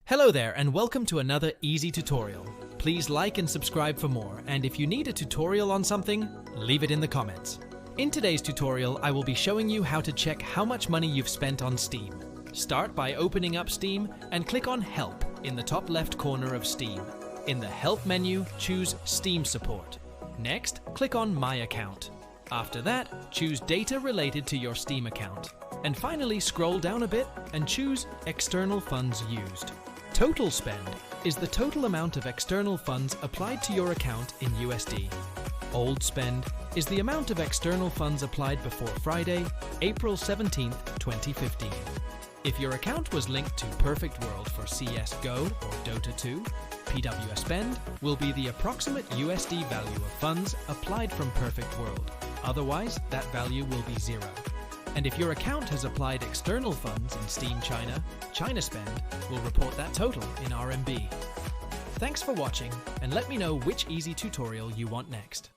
Hello there and welcome to another easy tutorial. Please like and subscribe for more, and if you need a tutorial on something, leave it in the comments. In today's tutorial, I will be showing you how to check how much money you've spent on Steam. Start by opening up Steam and click on Help in the top left corner of Steam. In the Help menu, choose Steam Support. Next, click on My Account. After that, choose Data related to your Steam account. And finally, scroll down a bit and choose External Funds Used. Total spend is the total amount of external funds applied to your account in USD. Old spend is the amount of external funds applied before Friday, April 17, 2015. If your account was linked to Perfect World for CS:GO or Dota 2, PWS spend will be the approximate USD value of funds applied from Perfect World. Otherwise, that value will be zero. And if your account has applied external funds in Steam China, China Spend will report that total in RMB. Thanks for watching, and let me know which easy tutorial you want next.